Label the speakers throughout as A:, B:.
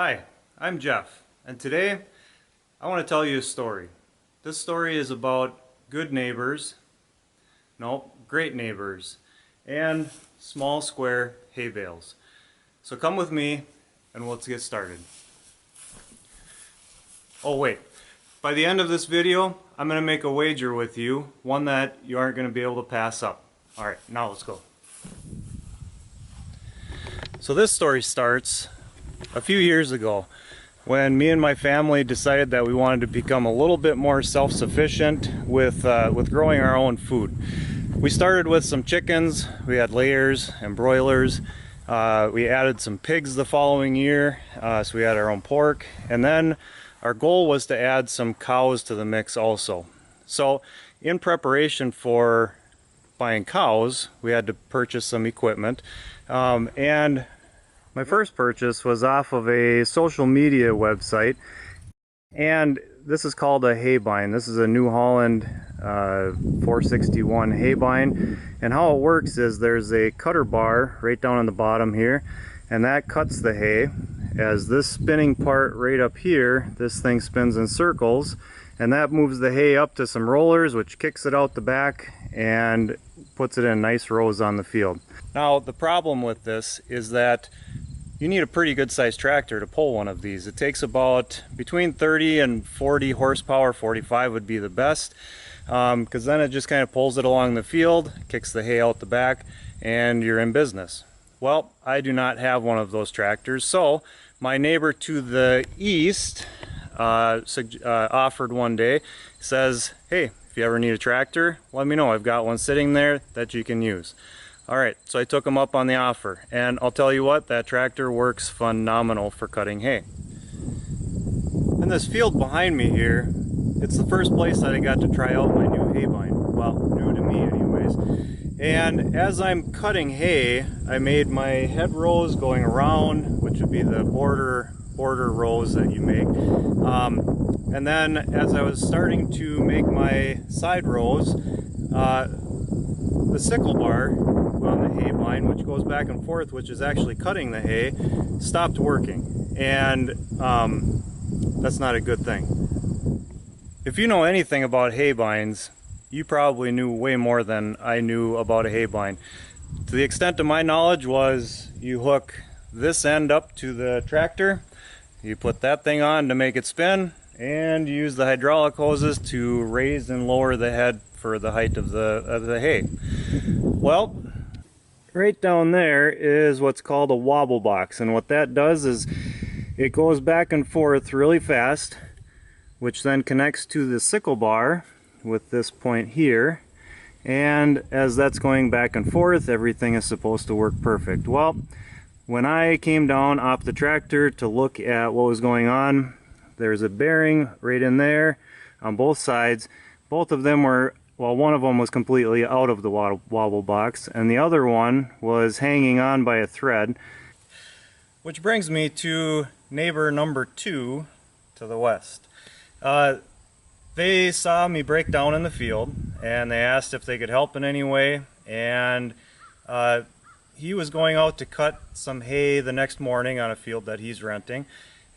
A: Hi, I'm Jeff, and today I want to tell you a story. This story is about good neighbors, no, great neighbors, and small square hay bales. So come with me and let's get started. Oh wait, by the end of this video, I'm going to make a wager with you, one that you aren't going to be able to pass up. Alright, now let's go. So this story starts a few years ago when me and my family decided that we wanted to become a little bit more self-sufficient with growing our own food. We started with some chickens, we had layers and broilers, we added some pigs the following year, so we had our own pork, and then our goal was to add some cows to the mix also. So in preparation for buying cows, we had to purchase some equipment, and my first purchase was off of a social media website, and this is called a Haybine. This is a New Holland 461 Haybine, and how it works is there's a cutter bar right down on the bottom here, and that cuts the hay. As this spinning part right up here, this thing spins in circles, and that moves the hay up to some rollers, which kicks it out the back and puts it in nice rows on the field. Now the problem with this is that you need a pretty good sized tractor to pull one of these. It takes about between 30 and 40 horsepower, 45 would be the best, because then it just kind of pulls it along the field, kicks the hay out the back, and you're in business. Well, I do not have one of those tractors, so my neighbor to the east offered one day, says, hey, if you ever need a tractor, let me know. I've got one sitting there that you can use. Alright, so I took him up on the offer, and I'll tell you what, that tractor works phenomenal for cutting hay. In this field behind me here, it's the first place that I got to try out my new Haybine. Well, new to me anyways. And as I'm cutting hay, I made my head rows going around, which would be the border rows that you make. And then as I was starting to make my side rows, the sickle bar on the Haybine, which goes back and forth, which is actually cutting the hay, stopped working, and that's not a good thing. If you know anything about Haybines, you probably knew way more than I knew about a Haybine. To the extent of my knowledge was you hook this end up to the tractor, you put that thing on to make it spin, and you use the hydraulic hoses to raise and lower the head for the height of the hay. Well, right down there is what's called a wobble box, and what that does is it goes back and forth really fast, which then connects to the sickle bar with this point here, and as that's going back and forth, everything is supposed to work perfect. Well, when I came down off the tractor to look at what was going on, there's a bearing right in there on both sides. Both of them were, well, one of them was completely out of the wobble box, and the other one was hanging on by a thread. Which brings me to neighbor number 2 to the west. They saw me break down in the field, and they asked if they could help in any way, and he was going out to cut some hay the next morning on a field that he's renting,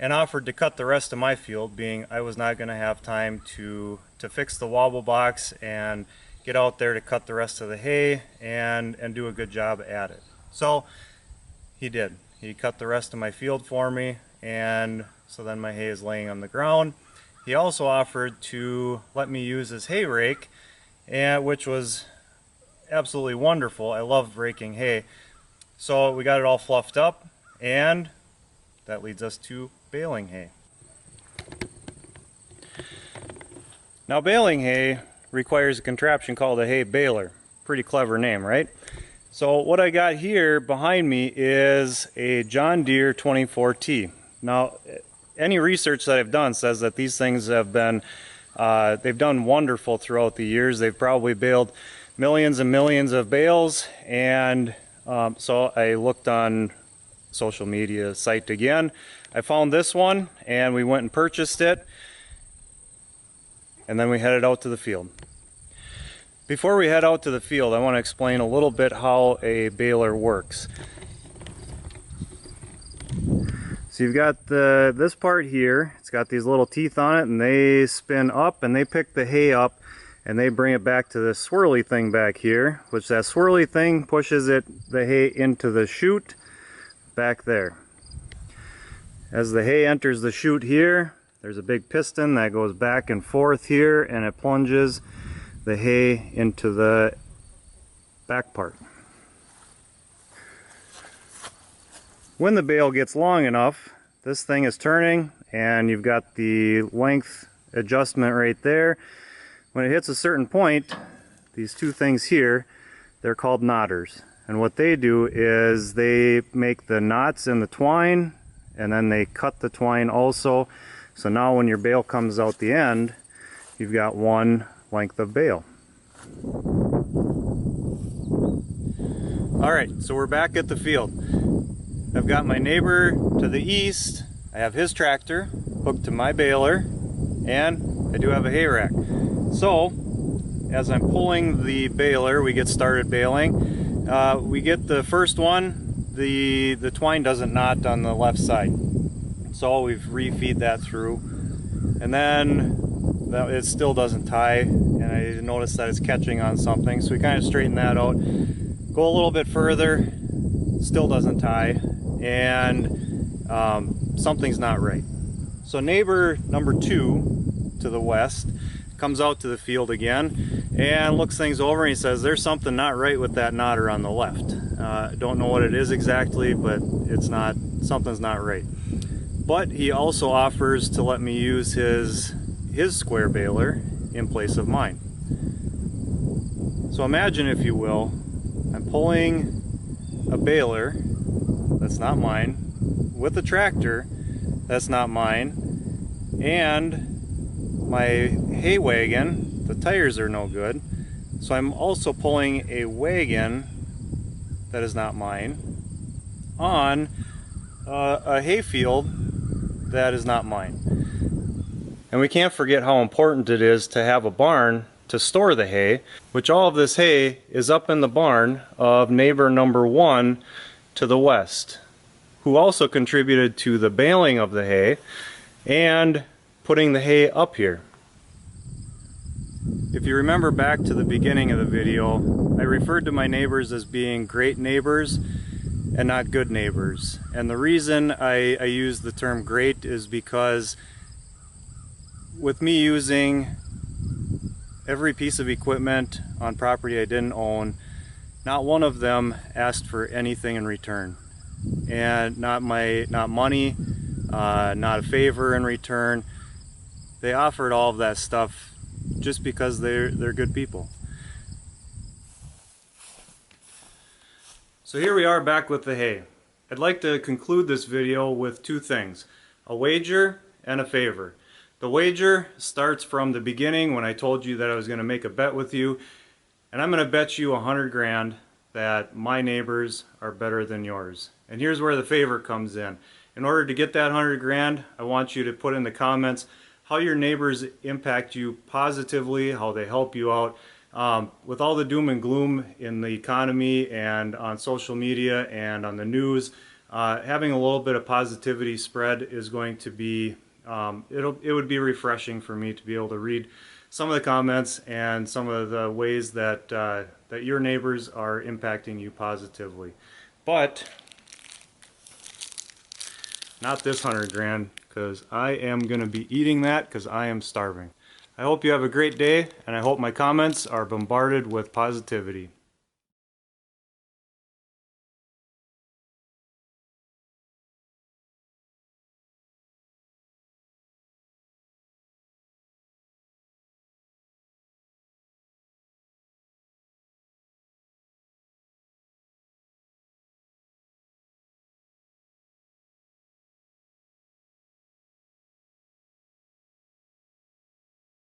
A: and offered to cut the rest of my field, being I was not going to have time to fix the wobble box and get out there to cut the rest of the hay and do a good job at it. So he did. He cut the rest of my field for me, and so then my hay is laying on the ground. He also offered to let me use his hay rake, which was absolutely wonderful. I love raking hay. So we got it all fluffed up, and that leads us to baling hay. Now, baling hay requires a contraption called a hay baler. Pretty clever name, right? So what I got here behind me is a John Deere 24T. Now, any research that I've done says that these things have been, they've done wonderful throughout the years. They've probably baled millions and millions of bales, and so I looked on social media site again. I found this one, and we went and purchased it, and then we headed out to the field. Before we head out to the field, I want to explain a little bit how a baler works. So you've got this part here, it's got these little teeth on it, and they spin up and they pick the hay up and they bring it back to this swirly thing back here, which that swirly thing pushes the hay into the chute back there. As the hay enters the chute here, there's a big piston that goes back and forth here, and it plunges the hay into the back part. When the bale gets long enough, this thing is turning and you've got the length adjustment right there. When it hits a certain point, these two things here, they're called knotters. And what they do is they make the knots in the twine, and then they cut the twine also. So now when your bale comes out the end, you've got one length of bale. Alright, so we're back at the field. I've got my neighbor to the east, I have his tractor hooked to my baler, and I do have a hay rack. So, as I'm pulling the baler, we get started baling. We get the first one, the twine doesn't knot on the left side. So we've refeed that through. And then it still doesn't tie, and I noticed that it's catching on something. So we kind of straighten that out. Go a little bit further, still doesn't tie, and something's not right. So neighbor number 2 to the west comes out to the field again and looks things over, and he says there's something not right with that knotter on the left. I don't know what it is exactly, but something's not right. But he also offers to let me use his square baler in place of mine. So imagine, if you will, I'm pulling a baler that's not mine with a tractor that's not mine, and my hay wagon, the tires are no good, so I'm also pulling a wagon that is not mine on a hay field that is not mine. And we can't forget how important it is to have a barn to store the hay, which all of this hay is up in the barn of neighbor number 1 to the west, who also contributed to the baling of the hay and putting the hay up here. If you remember back to the beginning of the video, I referred to my neighbors as being great neighbors and not good neighbors. And the reason I use the term great is because with me using every piece of equipment on property I didn't own, not one of them asked for anything in return. And not money, not a favor in return. They offered all of that stuff just because they're good people. So here we are back with the hay. I'd like to conclude this video with 2 things, a wager and a favor. The wager starts from the beginning when I told you that I was going to make a bet with you, and I'm going to bet you 100 grand that my neighbors are better than yours. And here's where the favor comes in. In order to get that 100 grand, I want you to put in the comments how your neighbors impact you positively, how they help you out. With all the doom and gloom in the economy and on social media and on the news, having a little bit of positivity spread is going to be, it would be refreshing for me to be able to read some of the comments and some of the ways that, that your neighbors are impacting you positively. But not this 100 grand, because I am going to be eating that because I am starving. I hope you have a great day, and I hope my comments are bombarded with positivity.